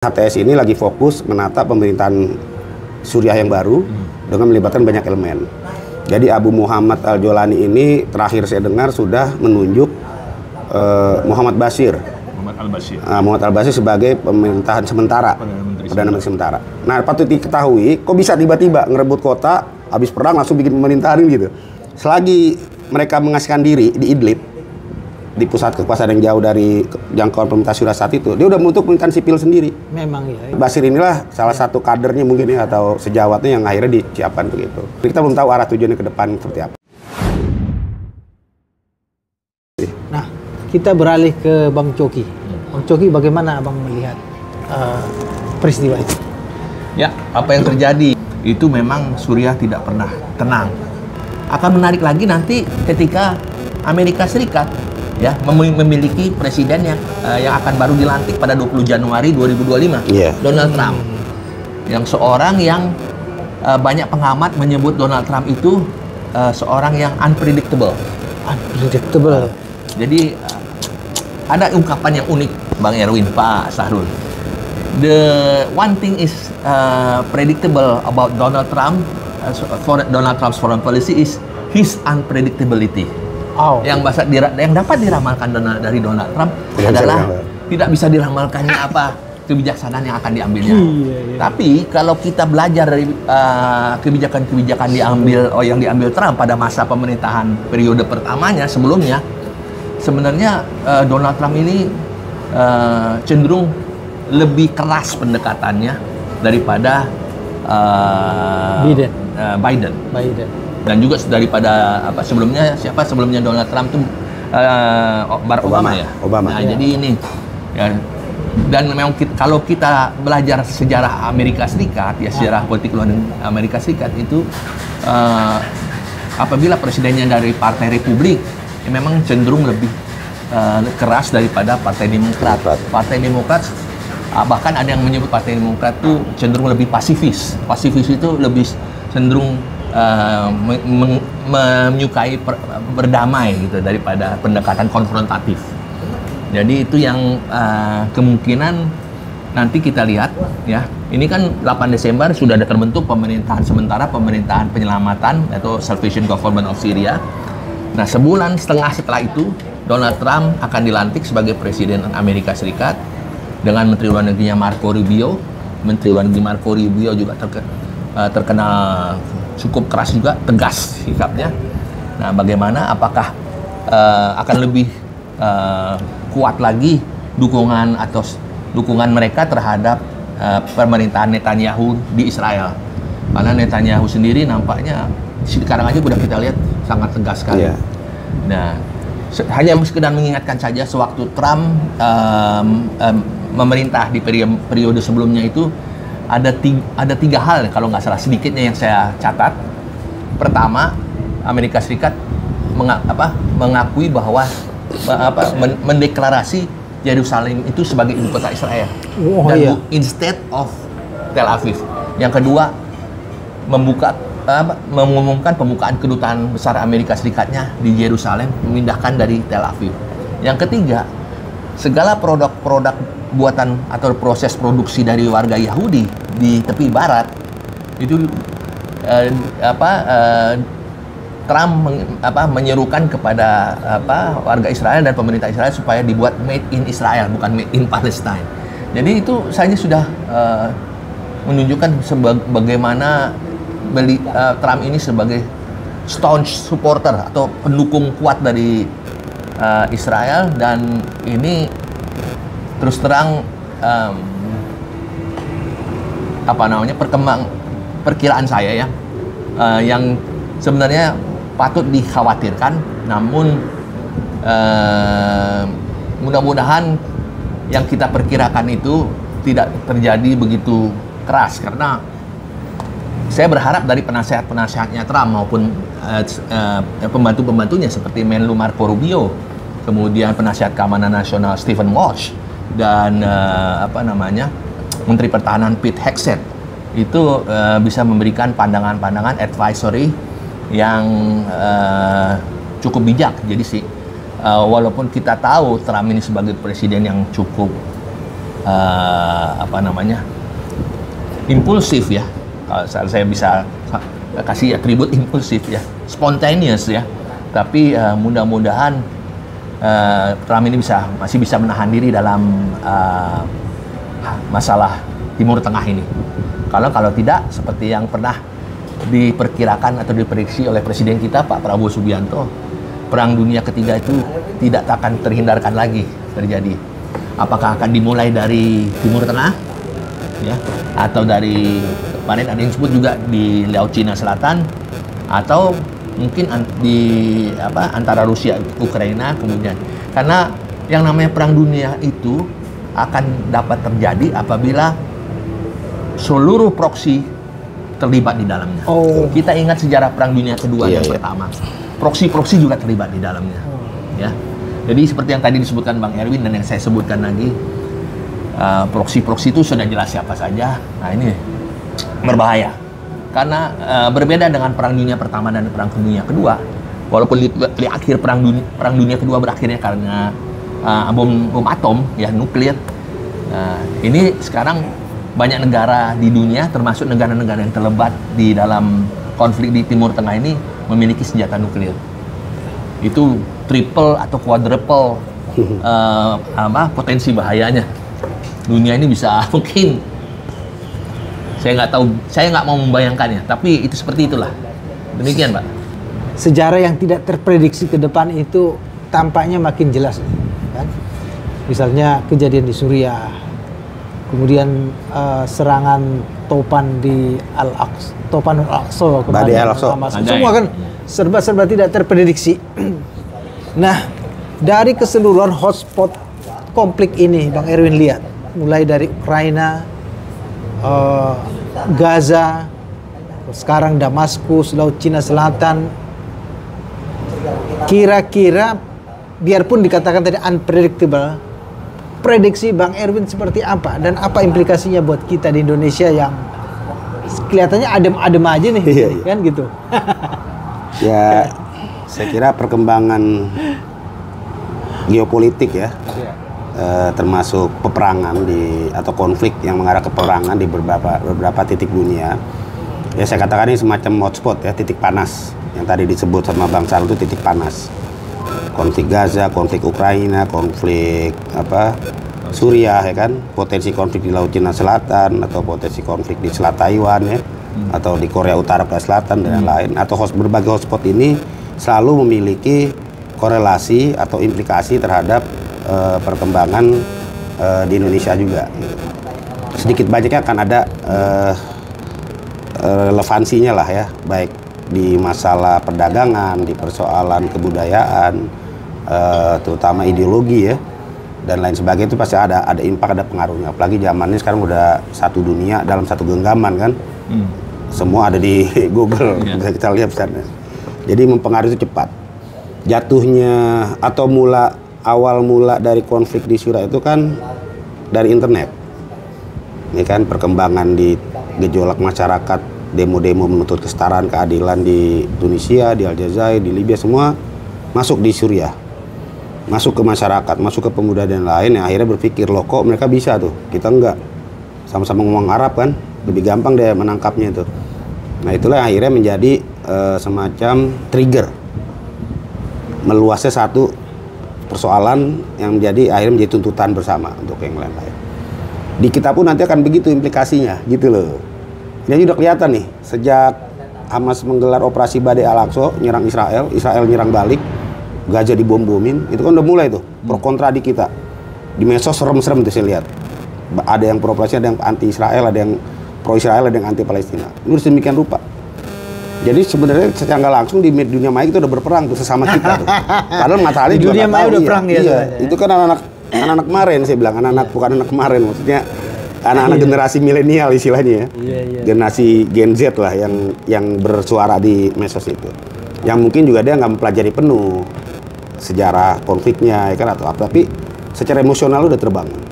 HTS ini lagi fokus menata pemerintahan Suriah yang baru dengan melibatkan banyak elemen. Jadi Abu Muhammad Al-Jolani ini terakhir saya dengar sudah menunjuk Muhammad Bashir. Muhammad Al-Bashir sebagai pemerintahan sementara, Perdana Menteri sementara. Nah, patut diketahui, kok bisa tiba-tiba ngerebut kota, habis perang langsung bikin pemerintahan gitu. Selagi mereka mengasihkan diri di Idlib, di pusat kekuasaan yang jauh dari jangkauan pemerintah Suriah saat itu, dia udah membentuk pemerintahan sipil sendiri. Memang ya. Bashir inilah salah satu kadernya mungkin ya, atau sejawatnya yang akhirnya disiapkan begitu. Kita belum tahu arah tujuannya ke depan seperti apa. Nah, kita beralih ke Bang Coki. Bang Coki, bagaimana Abang melihat peristiwa itu? Ya, apa yang terjadi itu memang Suriah tidak pernah tenang. Akan menarik lagi nanti ketika Amerika Serikat ya memiliki presiden yang akan baru dilantik pada 20 Januari 2025, Donald Trump. Yang seorang yang banyak pengamat menyebut Donald Trump itu seorang yang unpredictable. Unpredictable. Jadi ada ungkapan yang unik, Bang Erwin, Pak Sahrul. The one thing is predictable about Donald Trump, Donald Trump's foreign policy is his unpredictability. Yang dapat diramalkan dari Donald Trump adalah tidak bisa diramalkannya apa kebijaksanaan yang akan diambilnya. Tapi kalau kita belajar dari kebijakan-kebijakan yang diambil Trump pada masa pemerintahan periode pertamanya sebelumnya, sebenarnya Donald Trump ini cenderung lebih keras pendekatannya daripada Biden. Dan juga daripada sebelumnya Donald Trump itu Barack Obama ya. Nah, jadi ini ya, dan memang kalau kita belajar sejarah Amerika Serikat ya, sejarah politik luar Amerika Serikat itu apabila presidennya dari Partai Republik ya, memang cenderung lebih keras daripada Partai Demokrat. Partai Demokrat bahkan ada yang menyebut Partai Demokrat itu cenderung lebih pasifis. Pasifis itu lebih cenderung menyukai berdamai gitu daripada pendekatan konfrontatif. Jadi itu yang kemungkinan nanti kita lihat ya. Ini kan 8 Desember sudah ada terbentuk pemerintahan sementara, pemerintahan penyelamatan atau Salvation Government of Syria. Nah, sebulan setengah setelah itu Donald Trump akan dilantik sebagai presiden Amerika Serikat dengan Menteri Luar Negerinya Marco Rubio. Menteri Luar Negeri Marco Rubio juga terkenal cukup keras juga, tegas sikapnya. Nah, bagaimana? Apakah akan lebih kuat lagi dukungan mereka terhadap pemerintahan Netanyahu di Israel? Karena Netanyahu sendiri nampaknya sekarang aja udah kita lihat sangat tegas sekali. Nah, hanya sekedar mengingatkan saja, sewaktu Trump memerintah di periode sebelumnya itu ada tiga hal kalau nggak salah sedikitnya yang saya catat. Pertama, Amerika Serikat mengakui bahwa mendeklarasi Yerusalem itu sebagai ibu kota Israel instead of Tel Aviv. Yang kedua, mengumumkan pembukaan kedutaan besar Amerika Serikatnya di Yerusalem, memindahkan dari Tel Aviv. Yang ketiga, segala produk-produk buatan atau proses produksi dari warga Yahudi di tepi barat itu Trump menyerukan kepada warga Israel dan pemerintah Israel supaya dibuat made in Israel, bukan made in Palestine. Jadi itu saja sudah menunjukkan bagaimana Trump ini sebagai staunch supporter atau pendukung kuat dari Israel. Dan ini terus terang perkiraan saya ya, yang sebenarnya patut dikhawatirkan, namun mudah-mudahan yang kita perkirakan itu tidak terjadi begitu keras, karena saya berharap dari penasihat-penasihatnya Trump maupun pembantu-pembantunya seperti Menlu Marco Rubio, kemudian penasihat keamanan nasional Stephen Walsh, dan Menteri Pertahanan Pete Hegseth itu bisa memberikan pandangan-pandangan advisory yang cukup bijak. Jadi walaupun kita tahu Trump ini sebagai presiden yang cukup impulsif ya. Kalau saya bisa kasih atribut impulsif ya, spontaneous ya. Tapi mudah-mudahan Trump ini masih bisa menahan diri dalam masalah Timur Tengah ini. Kalau tidak, seperti yang pernah diperkirakan atau diprediksi oleh Presiden kita Pak Prabowo Subianto, Perang Dunia Ketiga itu tidak akan terhindarkan lagi terjadi. Apakah akan dimulai dari Timur Tengah, ya, atau dari kemarin ada yang disebut juga di Laut Cina Selatan, atau mungkin antara Rusia Ukraina kemudian. Karena yang namanya Perang Dunia itu akan dapat terjadi apabila seluruh proksi terlibat di dalamnya. Kita ingat sejarah Perang Dunia Kedua yang pertama. Proksi-proksi juga terlibat di dalamnya. Ya. Jadi seperti yang tadi disebutkan Bang Erwin dan yang saya sebutkan lagi, proksi-proksi itu sudah jelas siapa saja. Nah ini berbahaya. Karena berbeda dengan Perang Dunia Pertama dan Perang Dunia Kedua. Walaupun di akhir Perang Dunia Kedua berakhirnya karena bom atom, ya, nuklir. Ini sekarang banyak negara di dunia, termasuk negara-negara yang terlibat di dalam konflik di Timur Tengah ini, memiliki senjata nuklir. Itu triple atau quadruple potensi bahayanya. Dunia ini bisa mungkin, saya nggak tahu, saya nggak mau membayangkannya, tapi itu seperti itulah. Demikian, Pak. Sejarah yang tidak terprediksi ke depan itu tampaknya makin jelas, kan? Misalnya kejadian di Suriah, kemudian serangan topan di Topan Al-Aqsa kemarin, semua kan serba-serba tidak terprediksi. Nah, dari keseluruhan hotspot konflik ini, Bang Erwin lihat, mulai dari Ukraina, Gaza, sekarang Damaskus, Laut Cina Selatan, kira-kira biarpun dikatakan tadi unpredictable, prediksi Bang Erwin seperti apa dan apa implikasinya buat kita di Indonesia yang kelihatannya adem-adem aja nih, kan gitu. Ya, saya kira perkembangan geopolitik ya, termasuk peperangan atau konflik yang mengarah ke peperangan di beberapa titik dunia. Ya saya katakan ini semacam hotspot ya, titik panas yang tadi disebut sama Bang Sarul itu titik panas. Konflik Gaza, konflik Ukraina, konflik Suriah ya kan, potensi konflik di Laut Cina Selatan atau potensi konflik di Selat Taiwan ya, atau di Korea Utara ke Selatan dan lain-lain, atau berbagai hotspot ini selalu memiliki korelasi atau implikasi terhadap perkembangan di Indonesia juga. Sedikit banyaknya akan ada relevansinya lah ya, baik di masalah perdagangan, di persoalan kebudayaan, terutama ideologi ya, dan lain sebagainya. Itu pasti ada impact, ada pengaruhnya. Apalagi zamannya sekarang udah satu dunia dalam satu genggaman kan, semua ada di Google, bisa kita lihat sana. Jadi mempengaruhi itu cepat. Jatuhnya atau awal mula dari konflik di Suriah itu kan dari internet. Ini kan perkembangan di gejolak masyarakat, demo-demo menuntut kesetaraan keadilan di Tunisia, di Aljazair, di Libya, semua masuk di Suriah. Masuk ke masyarakat, masuk ke pemuda dan lain yang akhirnya berpikir, loh kok mereka bisa tuh, kita enggak. Sama-sama ngomong Arab kan, lebih gampang deh menangkapnya itu. Nah itulah yang akhirnya menjadi semacam trigger meluasnya satu persoalan yang akhirnya menjadi tuntutan bersama untuk yang lain-lain. Di kita pun nanti akan begitu implikasinya, gitu loh. Ini udah kelihatan nih, sejak Hamas menggelar operasi Badai Al-Aqsa, nyerang Israel nyerang balik, Gaza dibom-bomin, itu kan udah mulai tuh, pro kontra di kita. Di medsos serem-serem tuh saya lihat. Ada yang pro-Palestina, ada yang anti-Israel, ada yang pro-Israel, ada yang anti-Palestina. Ini udah sedemikian rupa. Jadi sebenarnya secara nggak langsung di dunia maya itu udah berperang tuh sesama kita tuh. Padahal matahari di dunia maya udah perang ya. Iya, itu kan anak-anak kemarin saya bilang, bukan anak kemarin, maksudnya anak-anak generasi milenial istilahnya ya. Generasi Gen Z lah yang bersuara di medsos itu. Yang mungkin juga dia nggak mempelajari penuh sejarah konfliknya ya kan, atau apa, tapi secara emosional udah terbangun.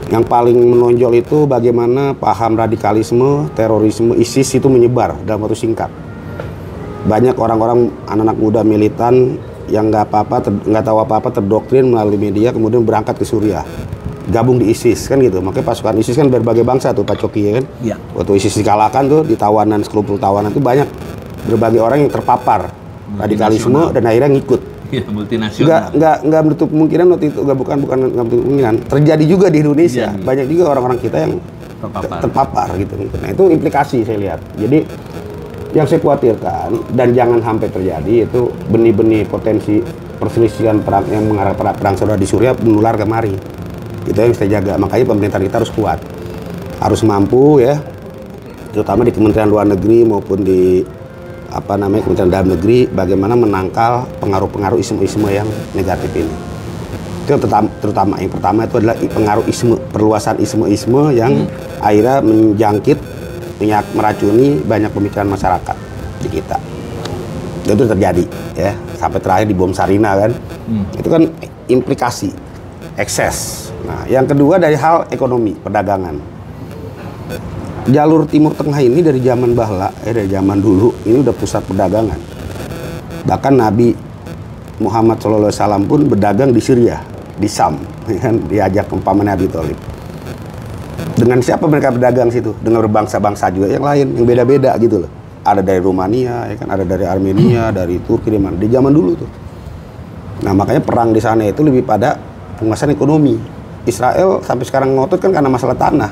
Yang paling menonjol itu bagaimana paham radikalisme, terorisme, ISIS itu menyebar dalam waktu singkat. Banyak orang-orang, anak-anak muda militan yang nggak tahu apa-apa terdoktrin melalui media, kemudian berangkat ke Suriah gabung di ISIS kan gitu. Makanya pasukan ISIS kan berbagai bangsa tuh Pak Coki ya kan. Iya. Waktu ISIS dikalahkan tuh di tawanan, sekelompok tawanan tuh banyak berbagai orang yang terpapar radikalisme dan akhirnya ngikut. Iya, multinasional. Nggak menutup kemungkinan waktu itu, bukan nggak menutup kemungkinan. Terjadi juga di Indonesia. Iya. Banyak juga orang-orang kita yang terpapar gitu. Nah itu implikasi saya lihat. Jadi yang saya khawatirkan dan jangan sampai terjadi itu benih-benih potensi perselisihan perang yang mengarah pada perang saudara di Suriah menular kemari. Itu yang saya jaga. Makanya pemerintah kita harus kuat, harus mampu ya, terutama di Kementerian Luar Negeri maupun di Kementerian Dalam Negeri, bagaimana menangkal pengaruh-pengaruh isme-isme yang negatif ini. Itu terutama yang pertama itu adalah pengaruh isme, perluasan isme-isme yang akhirnya menjangkit, meracuni banyak pemikiran masyarakat di kita. Itu terjadi ya, sampai terakhir di bom Sarina kan. Itu kan implikasi ekses. Nah, yang kedua dari hal ekonomi, perdagangan. Jalur Timur Tengah ini dari zaman bahla, dari zaman dulu ini udah pusat perdagangan. Bahkan Nabi Muhammad SAW pun berdagang di Syria, di Sam, kan diajak umpamanya Abi Thalib. Dengan siapa mereka berdagang situ? Dengan berbangsa-bangsa juga yang lain, yang beda-beda gitu loh. Ada dari Rumania, ya kan, ada dari Armenia, dari Turki, di zaman dulu tuh. Nah makanya perang di sana itu lebih pada penguasaan ekonomi. Israel sampai sekarang ngotot kan karena masalah tanah.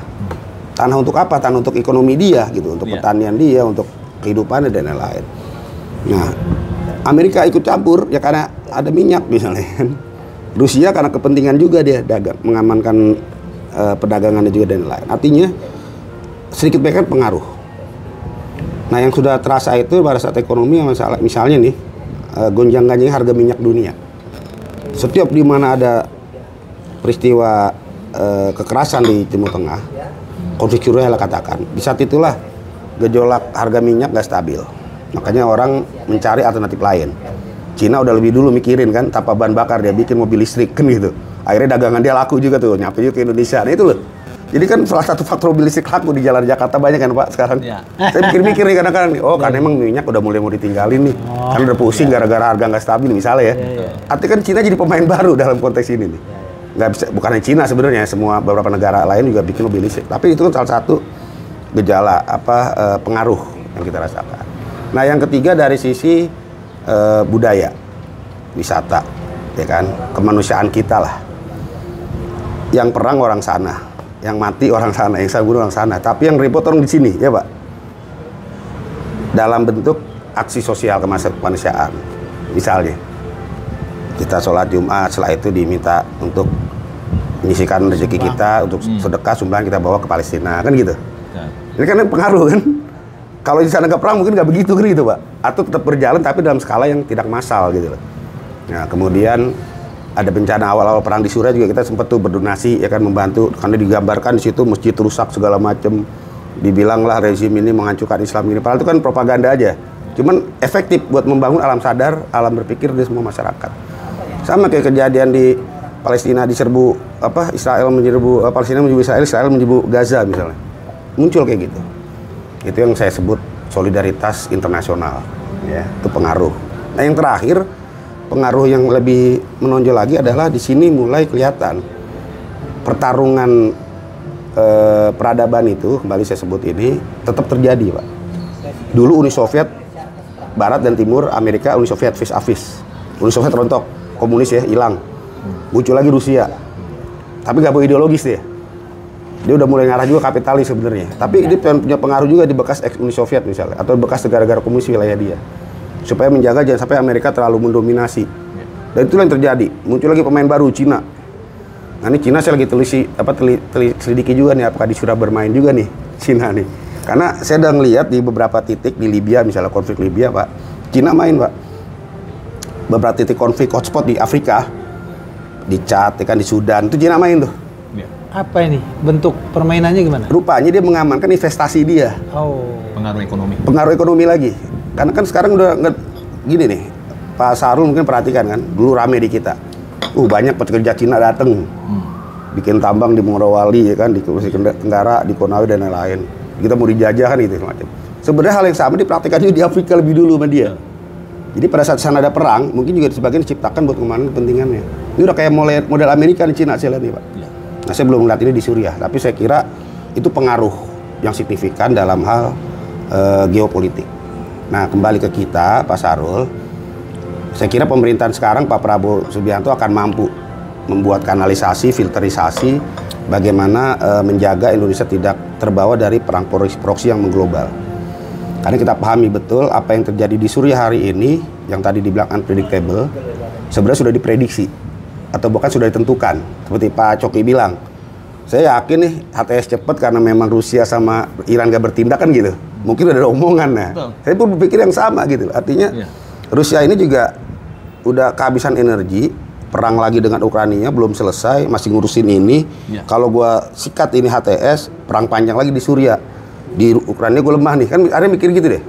Tanah untuk apa? Tanah untuk ekonomi dia gitu, untuk pertanian dia, untuk kehidupannya dan lain-lain. Nah, Amerika ikut campur ya karena ada minyak misalnya kan. Rusia karena kepentingan juga dia dagang, mengamankan perdagangannya juga dan lain-lain. Artinya sedikit banyak pengaruh. Nah, yang sudah terasa itu pada saat ekonomi masalah misalnya nih gonjang-ganjing harga minyak dunia. Setiap di mana ada peristiwa kekerasan di Timur Tengah, konflik Suriah lah katakan, di saat itulah gejolak harga minyak nggak stabil. Makanya orang mencari alternatif lain. Cina udah lebih dulu mikirin kan, tanpa bahan bakar dia bikin mobil listrik kan gitu. Akhirnya dagangan dia laku juga tuh, nyampe juga ke Indonesia. Nah itu loh. Jadi kan salah satu faktor mobil listrik laku di jalan Jakarta banyak kan Pak sekarang. Ya. Saya mikir-mikir nih kadang-kadang, oh karena emang minyak udah mulai mau ditinggalin nih. Kan udah pusing gara-gara harga nggak stabil misalnya ya. Artinya kan Cina jadi pemain baru dalam konteks ini nih. Nggak bisa, bukan hanya Cina sebenarnya, semua beberapa negara lain juga bikin mobil listrik. Tapi itu kan salah satu gejala pengaruh yang kita rasakan. Nah yang ketiga dari sisi budaya, wisata, ya kan, kemanusiaan kita lah. Yang perang orang sana, yang mati orang sana, yang saya bunuh orang sana. Tapi yang repot orang di sini, ya Pak. Dalam bentuk aksi sosial kemanusiaan, misalnya kita sholat Jumat, setelah itu diminta untuk menyisikan rezeki kita, untuk sedekah sumbangan kita bawa ke Palestina, kan gitu. Ini kan pengaruh kan. Kalau di sana nggak perang mungkin nggak begitu kan gitu Pak. Atau tetap berjalan tapi dalam skala yang tidak massal gitu loh. Nah kemudian ada bencana awal-awal perang di Suriah juga kita sempat tuh berdonasi ya kan, membantu karena digambarkan di situ masjid rusak segala macam. Dibilanglah rezim ini menghancurkan Islam ini. Padahal itu kan propaganda aja. Cuman efektif buat membangun alam sadar, alam berpikir di semua masyarakat. Sama kayak kejadian di Palestina diserbu Israel menyerbu Palestina menyerbu Israel, Israel menyerbu Gaza misalnya. Muncul kayak gitu. Itu yang saya sebut solidaritas internasional, ya, itu pengaruh. Nah yang terakhir, pengaruh yang lebih menonjol lagi adalah di sini mulai kelihatan pertarungan peradaban itu, kembali saya sebut ini, tetap terjadi Pak. Dulu Uni Soviet, Barat dan Timur, Amerika, Uni Soviet face a face. Uni Soviet rontok, komunis ya, hilang. Muncul lagi Rusia, tapi nggak bawa ideologis dia. Dia udah mulai ngarah juga kapitalis sebenarnya. Tapi dia punya pengaruh juga di bekas ex Uni Soviet misalnya, atau bekas negara-negara komunis wilayah dia. Supaya menjaga jangan sampai Amerika terlalu mendominasi. Dan itulah yang terjadi. Muncul lagi pemain baru, Cina. Nah ini Cina saya lagi selidiki juga nih, apakah sudah bermain juga nih Cina nih. Karena saya udah ngelihat di beberapa titik di Libya, misalnya konflik Libya Pak, Cina main Pak. Beberapa titik konflik hotspot di Afrika, di Chad, kan di Sudan, itu Cina main tuh. Apa ini? Bentuk permainannya gimana? Rupanya dia mengamankan investasi dia. Oh. Pengaruh ekonomi. Pengaruh ekonomi lagi. Karena kan sekarang udah gini nih, Pak Sarul mungkin perhatikan kan, dulu rame di kita. Banyak pekerja Cina dateng, bikin tambang di Morowali, ya kan, di Sulawesi Tenggara, di Konawe dan lain-lain. Kita mau dijajah kan gitu semacam. Sebenarnya hal yang sama dipraktikkan juga di Afrika lebih dulu sama dia. Jadi pada saat sana ada perang, mungkin juga sebagian diciptakan buat kemana kepentingannya. Ini udah kayak model Amerika di Cina saya lihat nih Pak. Nah, saya belum melihat ini di Suriah, tapi saya kira itu pengaruh yang signifikan dalam hal geopolitik. Nah, kembali ke kita, Pak Sahrul, saya kira pemerintahan sekarang Pak Prabowo Subianto akan mampu membuat kanalisasi, filterisasi, bagaimana menjaga Indonesia tidak terbawa dari perang proksi yang mengglobal. Karena kita pahami betul apa yang terjadi di Suriah hari ini, yang tadi dibilang unpredictable, sebenarnya sudah diprediksi atau bahkan sudah ditentukan. Seperti Pak Coki bilang, saya yakin nih HTS cepat karena memang Rusia sama Iran gak bertindak kan gitu. Mungkin udah ada omongan. Nah, saya pun berpikir yang sama gitu. Artinya Rusia ini juga udah kehabisan energi, perang lagi dengan Ukraina belum selesai, masih ngurusin ini. Kalau gua sikat ini HTS, perang panjang lagi di Suriah. Di Ukraina gue lemah nih, kan ada mikir gitu deh.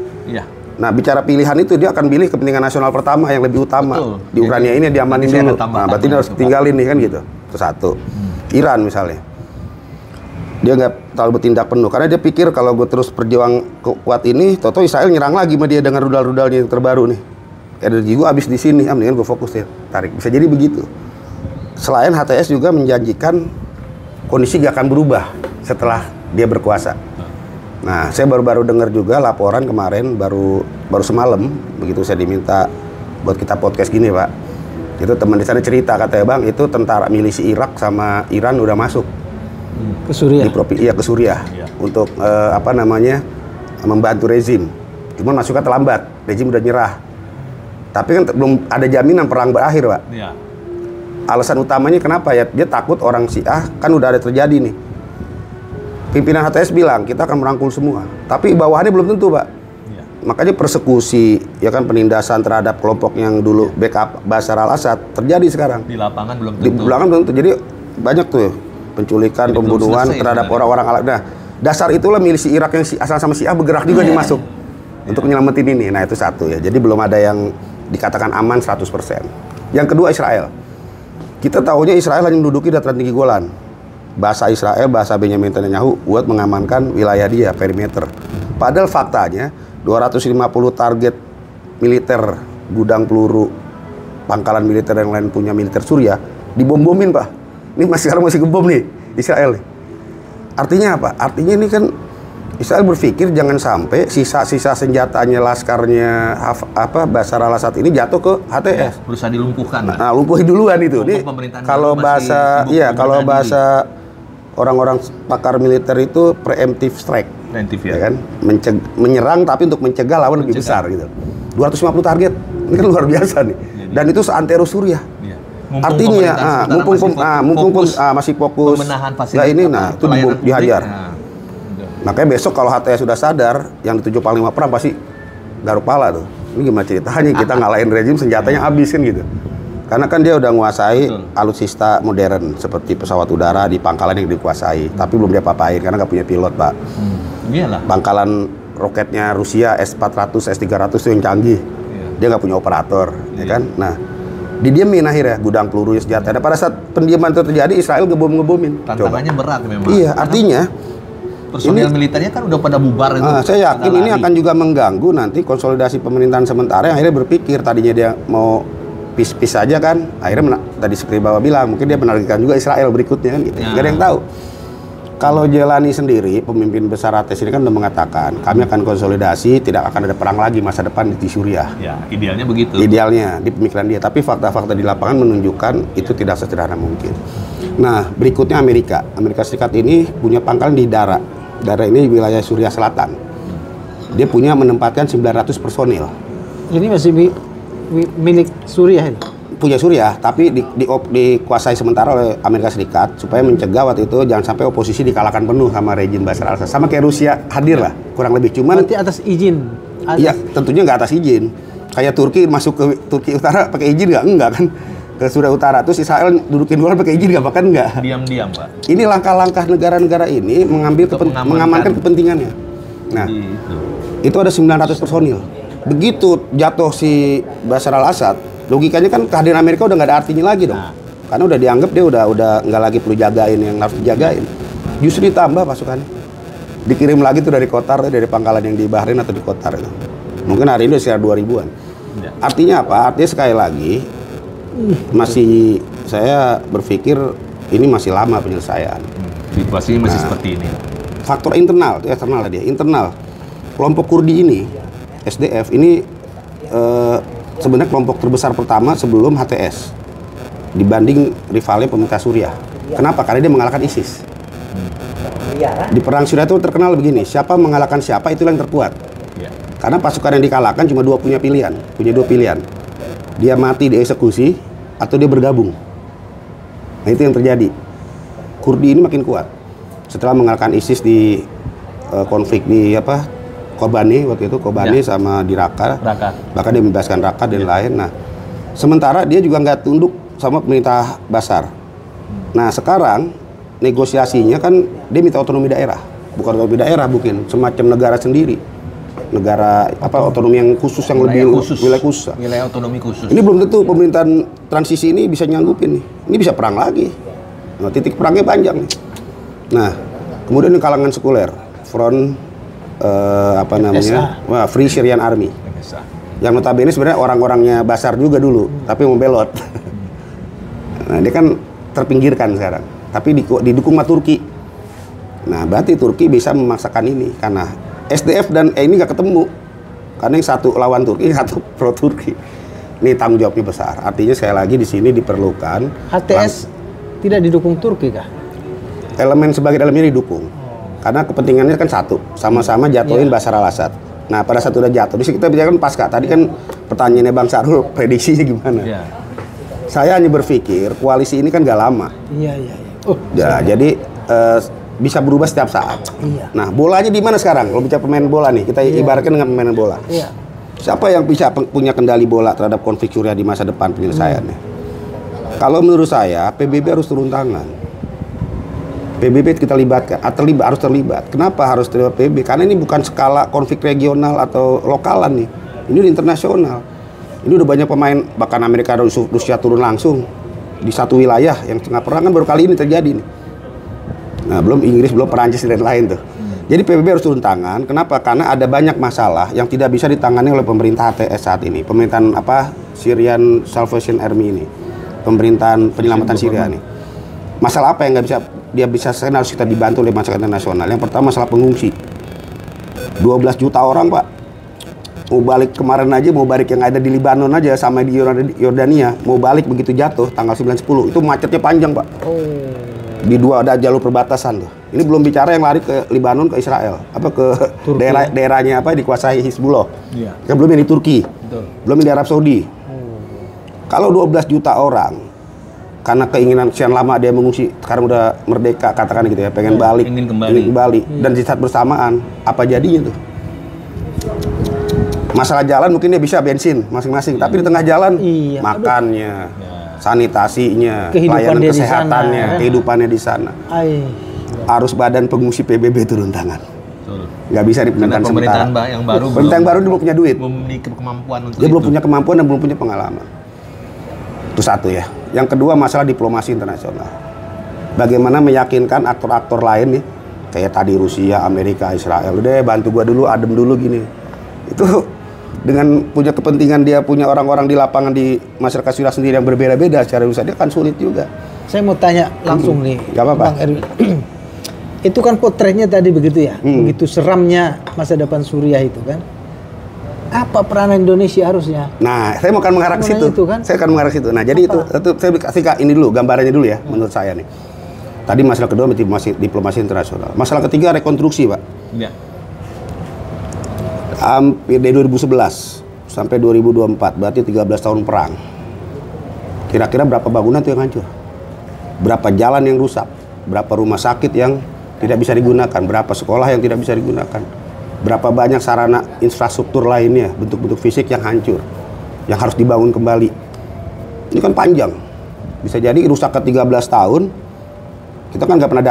Nah, bicara pilihan itu dia akan pilih kepentingan nasional pertama yang lebih utama. Betul. Di Ukraina ini diamanin dulu. Nah, berarti dia harus tinggalin nih kan gitu. Itu satu. Iran misalnya, dia nggak terlalu bertindak penuh karena dia pikir kalau gue terus berjuang kuat ini, toto Israel nyerang lagi sama dia dengan rudal-rudalnya yang terbaru nih. Energi gue habis di sini, mendingan gue fokus ya, tarik. Bisa jadi begitu. Selain HTS juga menjanjikan kondisi gak akan berubah setelah dia berkuasa. Nah, saya baru-baru dengar juga laporan kemarin, baru semalam, begitu saya diminta buat kita podcast gini, Pak. Itu teman di sana cerita, katanya, Bang, itu tentara milisi Irak sama Iran udah masuk ke Suriah. Ke Suriah untuk membantu rezim. Cuman masuknya terlambat, rezim udah nyerah. Tapi kan belum ada jaminan perang berakhir, Pak. Alasan utamanya kenapa ya? Dia takut orang Syiah, kan udah ada terjadi nih. Pimpinan HTS bilang, kita akan merangkul semua. Tapi bawahannya belum tentu, Pak. Makanya persekusi, ya kan, penindasan terhadap kelompok yang dulu backup Bashar al-Assad terjadi sekarang. Di lapangan belum tentu. Di lapangan belum tentu. Jadi banyak tuh penculikan, jadi pembunuhan terhadap orang-orang Arab. Nah, dasar itulah milisi Irak yang asal sama Syiah bergerak juga dimasuk untuk menyelamatin ini. Nah, itu satu ya. Jadi belum ada yang dikatakan aman 100%. Yang kedua, Israel. Kita tahunya Israel hanya menduduki dataran tinggi Golan. Bahasa Israel, bahasa Benjamin Netanyahu buat mengamankan wilayah dia, perimeter. Padahal faktanya 250 target militer, gudang peluru, pangkalan militer yang lain punya militer Suriah dibom-bomin, Pak. Ini sekarang masih gebom nih Israel nih. Artinya apa? Artinya ini kan Israel berpikir jangan sampai sisa-sisa senjatanya, laskarnya Bashar al-Assad ini jatuh ke HTS. Berusaha dilumpuhkan. Nah, lumpuhi duluan itu. Ini kalau bahasa orang-orang pakar militer itu preemptive strike. Preemptive ya kan? Menyerang tapi untuk mencegah lawan lebih besar gitu. 250 target. Ini kan luar biasa nih. Dan itu seantero Suriah. Artinya mumpung masih fokus nah ini itu dihajar. Makanya besok kalau HTS sudah sadar yang dituju Panglima Perang pasti garuk pala tuh. Ini gimana ceritanya kita ngalahin rezim senjatanya habis kan gitu. Karena kan dia udah menguasai alutsista modern seperti pesawat udara di pangkalan yang dikuasai, tapi belum dia papain karena nggak punya pilot, Pak. Pangkalan roketnya Rusia S-400, S-300 itu yang canggih. Dia nggak punya operator, ya kan? Nah, didiemin akhirnya gudang peluru senjata. Dan pada saat pendiaman itu terjadi, Israel ngebom-ngebomin. Tantangannya berat memang. Iya, artinya personil militernya kan udah pada bubar itu. Saya yakin ini akan juga mengganggu nanti konsolidasi pemerintahan sementara yang akhirnya berpikir tadinya dia mau peace aja kan, akhirnya tadi seperti Bapak bilang mungkin dia menargetkan juga Israel berikutnya kan gitu. Nggak ada yang tahu. Kalau Jelani sendiri, pemimpin besar HTS ini kan udah mengatakan kami akan konsolidasi, tidak akan ada perang lagi masa depan di Suriah. Ya, idealnya begitu. Idealnya di pemikiran dia, tapi fakta-fakta di lapangan menunjukkan itu tidak sesederhana mungkin. Nah, berikutnya Amerika Serikat ini punya pangkalan di Dara. Dara ini wilayah Suriah Selatan. Dia punya menempatkan 900 personil. Ini masih milik Suriah ini? Punya Suriah, tapi dikuasai sementara oleh Amerika Serikat supaya mencegah waktu itu jangan sampai oposisi dikalahkan penuh sama rejim Bashar al-Assad. Sama kayak Rusia hadir lah, kurang lebih. Cuman berarti atas izin? Iya, tentunya nggak atas izin. Kayak Turki masuk ke Turki Utara pakai izin nggak? Enggak kan? Ke Suriah Utara, terus Israel dudukin luar pakai izin nggak? Bahkan nggak. Diam-diam, Pak. Ini langkah-langkah negara-negara ini mengamankan kepentingannya. Nah, itu ada 900 personil. Begitu jatuh si Bashar al-Assad, logikanya kan kehadiran Amerika udah nggak ada artinya lagi dong. Karena udah dianggap dia udah nggak lagi perlu jagain yang harus dijagain. Justru ditambah pasukannya. Dikirim lagi tuh dari Qatar, dari pangkalan yang di Bahrain atau di Qatar itu. Mungkin hari ini sekitar 2000-an. Artinya apa? Artinya sekali lagi masih saya berpikir ini masih lama penyelesaian. Situasinya masih seperti ini. Faktor internal, eksternal tadi ya, internal. Kelompok Kurdi ini, SDF ini sebenarnya kelompok terbesar pertama sebelum HTS dibanding rivalnya pemerintah Suriah. Kenapa? Karena dia mengalahkan ISIS. Di perang Suriah itu terkenal begini, siapa mengalahkan siapa itulah yang terkuat. Karena pasukan yang dikalahkan cuma punya dua pilihan. Dia mati dieksekusi atau dia bergabung. Nah itu yang terjadi. Kurdi ini makin kuat. Setelah mengalahkan ISIS di konflik di Kobani waktu itu, sama di Raqqa. Bahkan dia membebaskan Raqqa dan lain. Nah, sementara dia juga nggak tunduk sama pemerintah Bashar. Nah, sekarang negosiasinya kan dia minta otonomi daerah. Bukan otonomi daerah, bukan semacam negara sendiri. Negara otonomi yang khusus, yang wilayah khusus. Wilayah otonomi khusus. Ini belum tentu pemerintahan transisi ini bisa nyanggupin nih. Ini bisa perang lagi. Nah, titik perangnya panjang nih. Nah, kemudian di kalangan sekuler, Front Free Syrian Army. Yang notabene sebenarnya orang-orangnya Bashar juga dulu, tapi mau belot. Nah, dia kan terpinggirkan sekarang, tapi didukung sama Turki. Nah, berarti Turki bisa memaksakan ini karena SDF dan ini nggak ketemu. Karena yang satu lawan Turki, yang satu pro Turki. Ini tanggung jawabnya besar. Artinya sekali lagi di sini diperlukan HTS tidak didukung Turki kah? Sebagai elemennya didukung. Karena kepentingannya kan satu, sama-sama jatuhin Bashar al-Assad. Nah, pada saat udah jatuh, di sini kita bicara kan pasca. Tadi kan pertanyaannya Bang Sahrul, prediksinya gimana? Saya hanya berpikir koalisi ini kan gak lama. Jadi bisa berubah setiap saat. Nah, bolanya di mana sekarang? Kalau bicara pemain bola nih, kita ibaratkan dengan pemain bola. Siapa yang bisa punya kendali bola terhadap konflik Suriah di masa depan penyelesaiannya? Kalau menurut saya, PBB harus turun tangan. PBB kita libatkan, harus terlibat. Kenapa harus terlibat PBB? Karena ini bukan skala konflik regional atau lokalan nih. Ini udah internasional. Ini udah banyak pemain, bahkan Amerika dan Rusia turun langsung di satu wilayah yang tengah perang kan baru kali ini terjadi nih. Nah, belum Inggris, belum Perancis dan lain tuh. Jadi PBB harus turun tangan. Kenapa? Karena ada banyak masalah yang tidak bisa ditangani oleh pemerintah HTS saat ini. Pemerintahan Syrian Salvation Army ini. Pemerintahan penyelamatan Syria nih. Masalah apa yang nggak bisa dia bisa harus kita dibantu oleh masyarakat internasional. Yang pertama masalah pengungsi. 12 juta orang, Pak. Mau balik kemarin aja, mau balik yang ada di Libanon aja sama di Yordania, mau balik begitu jatuh tanggal 9-10. Itu macetnya panjang, Pak. Di dua ada jalur perbatasan tuh. Ini belum bicara yang lari ke Libanon, ke Israel, ke daerahnya dikuasai Hizbullah. Kan belum yang di Turki. Belum yang di Arab Saudi. Kalau 12 juta orang karena keinginan sekian lama dia mengungsi, sekarang udah merdeka katakan gitu ya, pengen balik, ingin kembali. Dan di saat bersamaan apa jadinya tuh? Masalah jalan mungkin dia bisa bensin masing-masing, tapi di tengah jalan makannya, sanitasinya, pelayanan kesehatannya, kehidupannya di sana. Harus badan pengungsi PBB turun tangan. Nggak bisa di pemerintahan yang baru. Pemerintahan baru dia belum punya duit. Memiliki kemampuan untuk dia belum punya kemampuan dan belum punya pengalaman. Itu satu ya. Yang kedua masalah diplomasi internasional. Bagaimana meyakinkan aktor-aktor lain nih, kayak tadi Rusia, Amerika, Israel, udah bantu gua dulu, adem dulu gini. Itu dengan punya kepentingan dia punya orang-orang di lapangan di masyarakat Suriah sendiri yang berbeda-beda secara usaha, dia kan sulit juga. Saya mau tanya langsung nih, Bang Erwin. Itu kan potretnya tadi begitu ya, begitu seramnya masa depan Suriah itu kan. Apa peranan Indonesia harusnya? Nah, saya akan mengarah ke situ. Kan? Saya akan mengarah ke situ. Nah, jadi itu saya kasih ini dulu gambarannya dulu ya, menurut saya nih. Tadi masalah kedua diplomasi internasional. Masalah ketiga rekonstruksi, Pak. Ya. Hampir dari 2011 sampai 2024, berarti 13 tahun perang. Kira-kira berapa bangunan tuh yang hancur? Berapa jalan yang rusak? Berapa rumah sakit yang tidak bisa digunakan? Berapa sekolah yang tidak bisa digunakan? Berapa banyak sarana infrastruktur lainnya, bentuk-bentuk fisik yang hancur, yang harus dibangun kembali. Ini kan panjang. Bisa jadi rusak ke 13 tahun, kita kan nggak pernah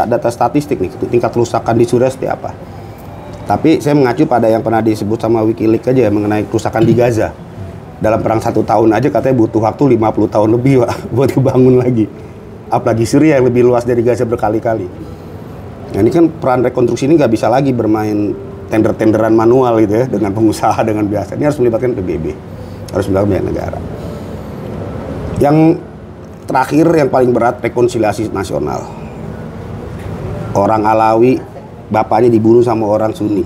data statistik nih, tingkat kerusakan di Suriah seperti apa. Tapi saya mengacu pada yang pernah disebut sama Wikileaks aja mengenai kerusakan di Gaza. Dalam perang 1 tahun aja katanya butuh waktu 50 tahun lebih, Pak, buat dibangun lagi. Apalagi Suriah yang lebih luas dari Gaza berkali-kali. Nah, ini kan peran rekonstruksi ini nggak bisa lagi bermain tender-tenderan manual gitu ya, dengan pengusaha, dengan biasa. Ini harus melibatkan PBB, harus melibatkan banyak negara. Yang terakhir yang paling berat rekonsiliasi nasional. Orang Alawi bapaknya dibunuh sama orang Sunni.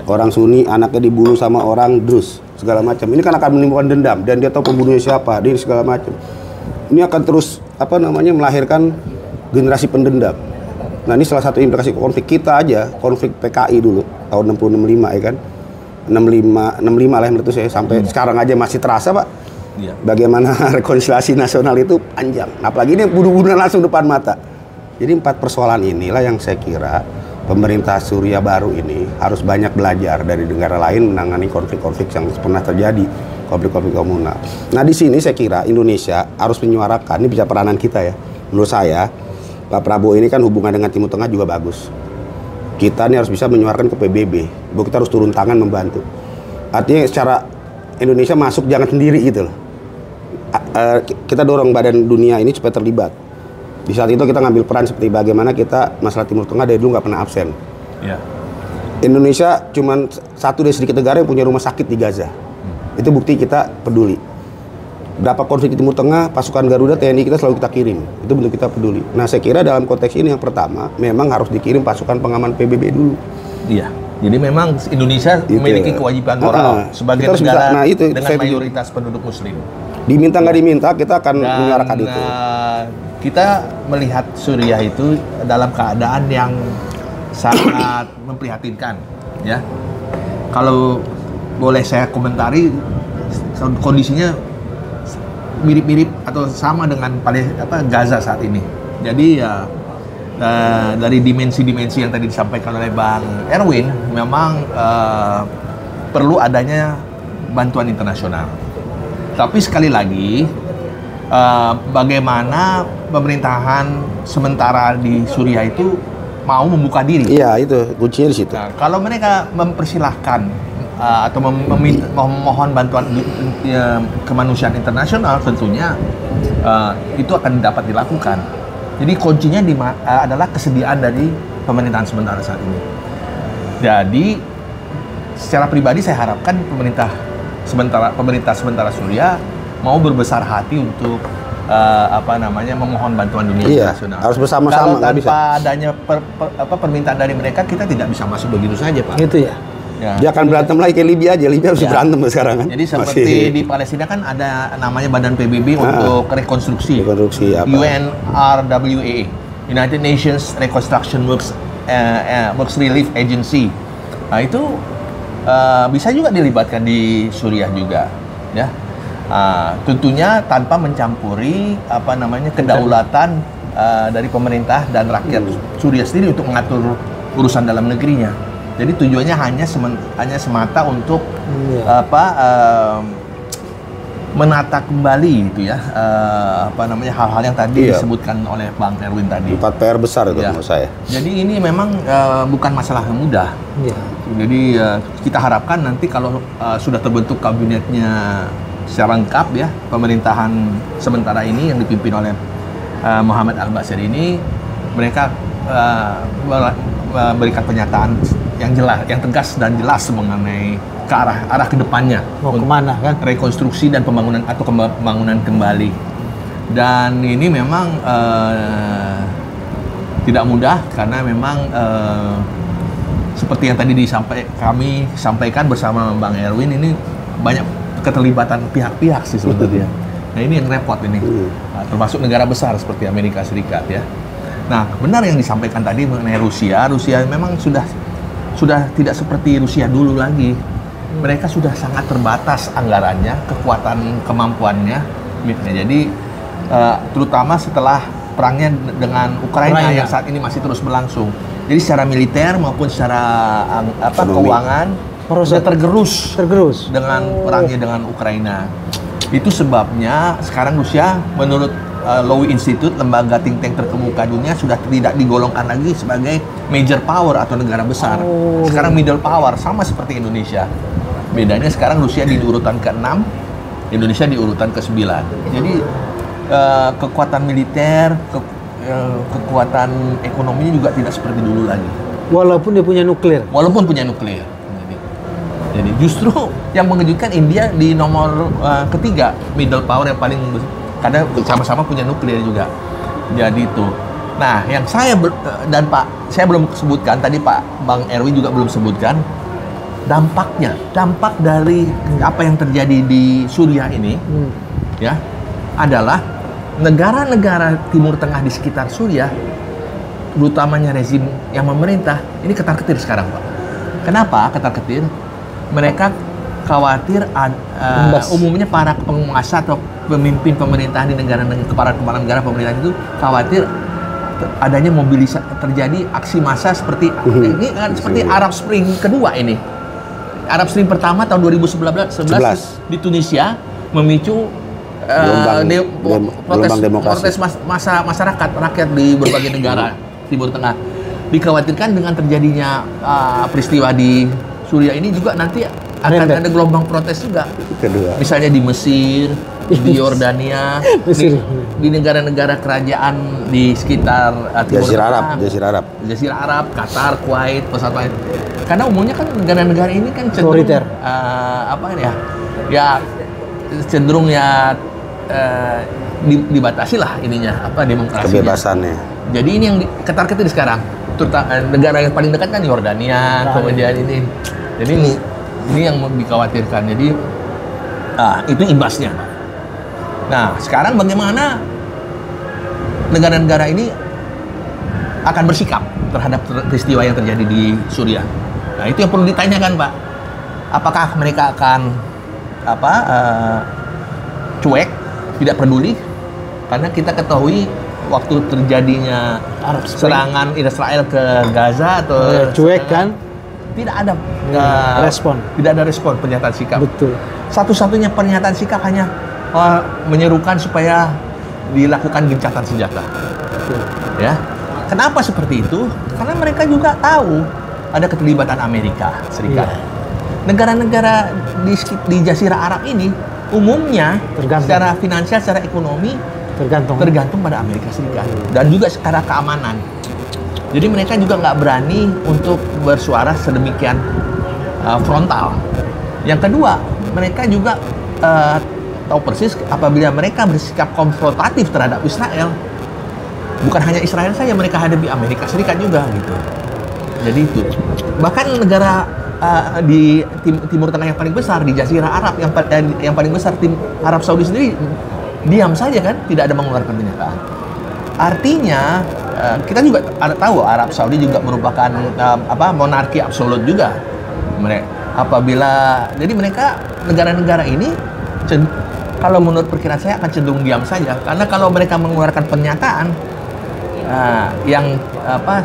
Orang Sunni anaknya dibunuh sama orang Drus, segala macam. Ini kan akan menimbulkan dendam dan dia tahu pembunuhnya siapa, dia segala macam. Ini akan terus melahirkan generasi pendendam. Nah, ini salah satu implikasi konflik kita aja, konflik PKI dulu tahun 60-65 ya kan. 65 lah menurut saya sampai sekarang aja masih terasa, Pak. Bagaimana rekonsiliasi nasional itu panjang. Nah, apalagi ini bunuh-bunuhan langsung depan mata. Jadi 4 persoalan inilah yang saya kira pemerintah Suriah baru ini harus banyak belajar dari negara lain menangani konflik-konflik yang pernah terjadi, konflik-konflik komunal. Nah, di sini saya kira Indonesia harus menyuarakan, ini bisa peranan kita ya. Menurut saya, Pak Prabowo ini kan hubungan dengan Timur Tengah juga bagus. Kita ini harus bisa menyuarakan ke PBB, bahwa kita harus turun tangan membantu. Artinya secara Indonesia masuk jangan sendiri gitu loh. Kita dorong badan dunia ini supaya terlibat. Di saat itu kita ngambil peran seperti bagaimana kita masalah Timur Tengah dari dulu nggak pernah absen. Indonesia cuman satu dari sedikit negara yang punya rumah sakit di Gaza. Itu bukti kita peduli. Berapa konflik di Timur Tengah, pasukan Garuda, TNI kita selalu kita kirim. Itu bentuk kita peduli. Nah, saya kira dalam konteks ini yang pertama, memang harus dikirim pasukan pengaman PBB dulu. Iya. Jadi memang Indonesia memiliki kewajiban moral sebagai negara dengan mayoritas penduduk Muslim. Diminta nggak diminta, kita akan menyuarakan itu. Kita melihat Suriah itu dalam keadaan yang sangat memprihatinkan, ya. Kalau boleh saya komentari, kondisinya mirip-mirip atau sama dengan Gaza saat ini. Jadi ya dari dimensi-dimensi yang tadi disampaikan oleh Bang Erwin, memang perlu adanya bantuan internasional. Tapi sekali lagi, bagaimana pemerintahan sementara di Suriah itu mau membuka diri? Iya, itu kuncinya di situ. Nah, kalau mereka mempersilahkan atau memohon bantuan kemanusiaan internasional, tentunya itu akan dapat dilakukan. Jadi kuncinya adalah kesediaan dari pemerintahan sementara saat ini. Jadi secara pribadi saya harapkan pemerintah sementara Suriah mau berbesar hati untuk memohon bantuan dunia internasional. Harus bersama-sama. Kalau tanpa adanya permintaan dari mereka, kita tidak bisa masuk begitu saja, Pak. Itu ya. Dia akan berantem lagi kayak Libya aja. Libya harus berantem sekarang kan. Jadi seperti di Palestina kan ada namanya Badan PBB untuk rekonstruksi. UNRWA, United Nations Reconstruction Works Relief Agency. Nah, itu bisa juga dilibatkan di Suriah juga, ya. Tentunya tanpa mencampuri kedaulatan dari pemerintah dan rakyat Suriah sendiri untuk mengatur urusan dalam negerinya. Jadi tujuannya hanya semata untuk menata kembali itu ya, hal-hal yang tadi disebutkan oleh Bang Erwin tadi. 4 PR besar itu menurut saya. Jadi ini memang bukan masalah yang mudah. Jadi kita harapkan nanti kalau sudah terbentuk kabinetnya secara lengkap ya, pemerintahan sementara ini yang dipimpin oleh Muhammad Al-Bashir ini, mereka berikan pernyataan yang jelas, yang tegas dan jelas mengenai ke arah kedepannya. Mau kemana kan? Rekonstruksi dan pembangunan atau pembangunan kembali. Dan ini memang tidak mudah karena memang seperti yang tadi kami sampaikan bersama Bang Erwin, ini banyak keterlibatan pihak-pihak sih sebenarnya. Nah, ini yang repot ini, termasuk negara besar seperti Amerika Serikat ya. Nah, benar yang disampaikan tadi mengenai Rusia memang sudah tidak seperti Rusia dulu lagi. Mereka sudah sangat terbatas anggarannya, kemampuannya. Jadi terutama setelah perangnya dengan Ukraina yang saat ini masih terus berlangsung. Jadi secara militer maupun secara keuangan sudah tergerus dengan perangnya dengan Ukraina. Itu sebabnya sekarang Rusia menurut Lowy Institute, lembaga think tank terkemuka dunia, sudah tidak digolongkan lagi sebagai major power atau negara besar. Sekarang middle power, sama seperti Indonesia. Bedanya sekarang Rusia di urutan ke-6, Indonesia di urutan ke-9. Jadi kekuatan militer, kekuatan ekonominya juga tidak seperti dulu lagi. Walaupun dia punya nuklir. Jadi justru yang mengejutkan, India di nomor ketiga, middle power yang paling karena sama-sama punya nuklir juga. Jadi itu. Nah, yang dan Pak, saya belum sebutkan tadi, Pak Bang Erwin juga belum sebutkan dampak dari apa yang terjadi di Suriah ini, ya, adalah negara-negara Timur Tengah di sekitar Suriah, terutamanya rezim yang memerintah, ini ketar-ketir sekarang, Pak. Kenapa ketar-ketir? Mereka khawatir umumnya para penguasa atau pemimpin pemerintahan di kepala negara pemerintahan itu khawatir adanya terjadi aksi massa seperti ini kan, seperti Arab Spring kedua ini. Arab Spring pertama tahun 2011 di Tunisia memicu protes masyarakat rakyat di berbagai negara Timur Tengah. Dikhawatirkan dengan terjadinya peristiwa di Suriah ini juga nanti akan ada gelombang protes juga. Kedua. Misalnya di Mesir, di Yordania, di negara-negara kerajaan di sekitar Timur Tengah, Jazirah Arab, Qatar, Kuwait, pesawat. Karena umumnya kan negara-negara ini kan cenderung cenderung dibatasi lah ininya demokrasinya. Kebebasannya. Jadi ini yang ketar-ketir sekarang. Negara yang paling dekat kan Yordania, kemudian ini. Jadi ini yang dikhawatirkan. Jadi itu imbasnya. Nah, sekarang bagaimana negara-negara ini akan bersikap terhadap peristiwa yang terjadi di Suriah? Nah, itu yang perlu ditanyakan, Pak. Apakah mereka akan cuek, tidak peduli? Karena kita ketahui waktu terjadinya serangan Israel ke Gaza atau cuek kan? Tidak ada respon. Tidak ada respon pernyataan sikap. Betul. Satu-satunya pernyataan sikap hanya menyerukan supaya dilakukan gencatan senjata. Ya. Kenapa seperti itu? Karena mereka juga tahu ada keterlibatan Amerika Serikat. Negara-negara di Jazirah Arab ini umumnya secara finansial, secara ekonomi tergantung pada Amerika Serikat dan juga secara keamanan. Jadi mereka juga nggak berani untuk bersuara sedemikian frontal. Yang kedua, mereka juga tahu persis apabila mereka bersikap konfrontatif terhadap Israel, bukan hanya Israel saja, mereka hadapi Amerika Serikat juga gitu. Jadi itu. Bahkan negara di Timur Tengah yang paling besar, di Jazirah Arab yang paling besar, Arab Saudi sendiri diam saja kan, tidak ada mengeluarkan pernyataan. Artinya kita juga tahu Arab Saudi juga merupakan monarki absolut juga. Jadi mereka negara-negara ini kalau menurut perkiraan saya akan cenderung diam saja, karena kalau mereka mengeluarkan pernyataan yang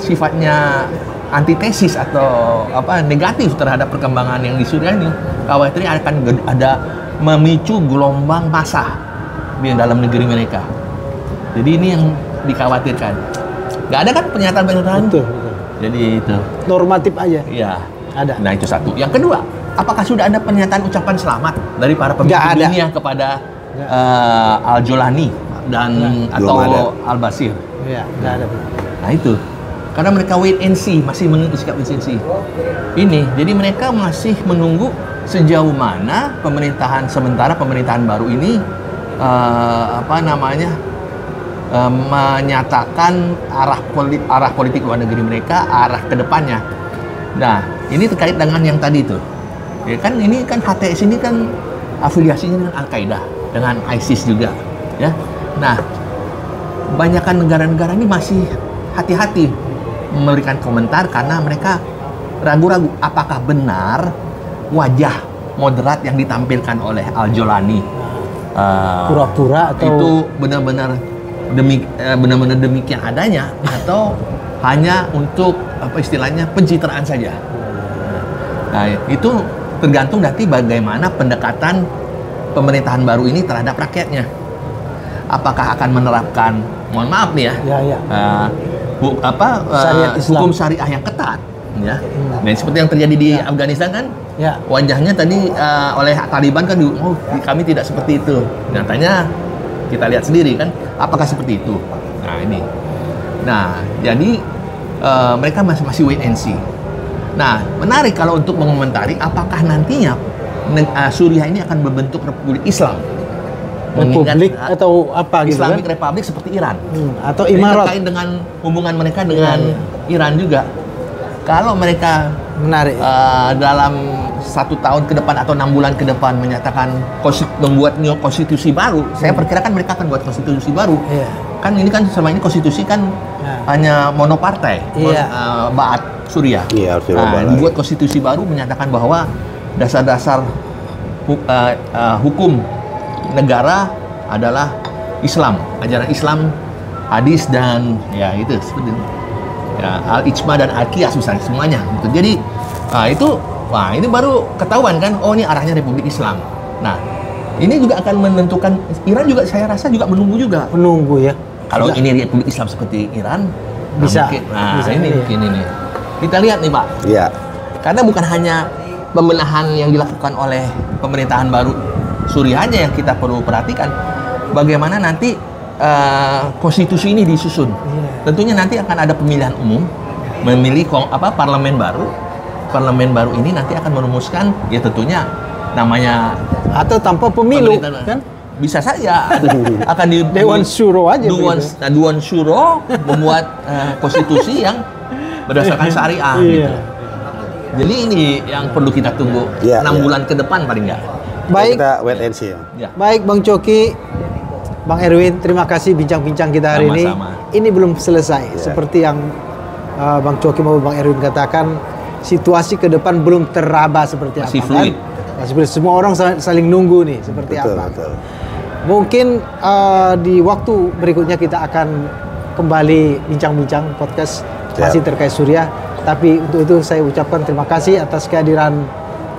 sifatnya antitesis atau negatif terhadap perkembangan yang di Suriah ini, khawatirnya akan ada memicu gelombang massa di dalam negeri mereka. Jadi ini yang dikhawatirkan. Nggak ada kan pernyataan-pernyataan? Betul. Jadi itu normatif aja. Iya. Ada. Nah, itu satu. Yang kedua, apakah sudah ada pernyataan ucapan selamat dari para pemimpin dunia kepada Al-Jolani atau Al-Basir? Iya, nggak ada. Nah itu. Karena mereka wait and see, masih menunggu sikap wait and see. Ini, jadi mereka masih menunggu sejauh mana pemerintahan baru ini menyatakan arah politik luar negeri mereka, arah kedepannya. Nah, ini terkait dengan yang tadi itu. Ya kan, ini kan HTS ini kan afiliasinya dengan Al-Qaeda, dengan ISIS juga, ya. Nah, kebanyakan negara-negara ini masih hati-hati memberikan komentar karena mereka ragu-ragu apakah benar wajah moderat yang ditampilkan oleh Al-Jolani pura-pura atau itu benar-benar demikian adanya atau hanya untuk istilahnya pencitraan saja. Nah, itu tergantung nanti bagaimana pendekatan pemerintahan baru ini terhadap rakyatnya. Apakah akan menerapkan, mohon maaf nih hukum syariah yang ketat, ya. Dan seperti yang terjadi di Afghanistan kan, wajahnya tadi oleh Taliban kan, kami tidak seperti itu. Nyatanya kita lihat sendiri kan, apakah seperti itu? Nah ini, jadi mereka masih wait and see. Nah, menarik kalau untuk mengomentari apakah nantinya Suriah ini akan berbentuk Republik Islam. Republik atau apa gitu Islamic kan? Republic seperti Iran. Atau Jadi Imarat. terkait dengan hubungan mereka dengan Iran juga. Kalau mereka Menarik. dalam 1 tahun ke depan atau 6 bulan ke depan menyatakan membuat konstitusi baru, saya perkirakan mereka akan buat konstitusi baru. Iya. Kan ini kan selama ini konstitusi kan hanya monopartai, Iya. Ba'ath Suriah. Iya, Suriah Balai. Buat konstitusi baru menyatakan bahwa dasar-dasar hukum negara adalah Islam, ajaran Islam, hadis dan ya itu seperti itu. Ya, Al-Ijma dan Al-Qiyas misalnya semuanya gitu. Jadi ini baru ketahuan kan, oh ini arahnya Republik Islam. Nah, ini juga akan menentukan. Iran juga saya rasa juga menunggu juga. Menunggu ya. Kalau ini Republik Islam seperti Iran, Bisa. mungkin, Bisa ini ya. mungkin ini. Kita lihat nih Pak, Iya. karena bukan hanya pembenahan yang dilakukan oleh pemerintahan baru Suriah aja yang kita perlu perhatikan, bagaimana nanti konstitusi ini disusun. Tentunya nanti akan ada pemilihan umum, memilih parlemen baru. Parlemen baru ini nanti akan merumuskan, ya tentunya namanya Atau tanpa pemilu pemerintahan. kan? Bisa saja akan di Dewan Syuro aja Dewan Syuro membuat konstitusi yang berdasarkan syariah Iya. gitu. Jadi ini yang perlu kita tunggu Iya, 6 iya. bulan ke depan paling nggak. Baik. Kita wait and see ya. Ya. Baik Bang Coki, Bang Erwin, terima kasih bincang-bincang kita hari Sama-sama. ini. Ini belum selesai. Ya. Seperti yang Bang Coki maupun Bang Erwin katakan, situasi ke depan belum teraba seperti Masih apa fluid. kan? Masih fluid. Semua orang saling nunggu nih seperti Betul, apa. betul. Mungkin di waktu berikutnya kita akan kembali bincang-bincang podcast masih terkait Suriah. Tapi untuk itu saya ucapkan terima kasih atas kehadiran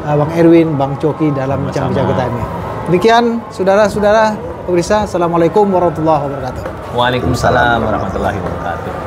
Bang Erwin, Bang Coki dalam bincang-bincang kita ini. Demikian saudara-saudara pemirsa, Assalamualaikum warahmatullahi wabarakatuh. Waalaikumsalam warahmatullahi wabarakatuh.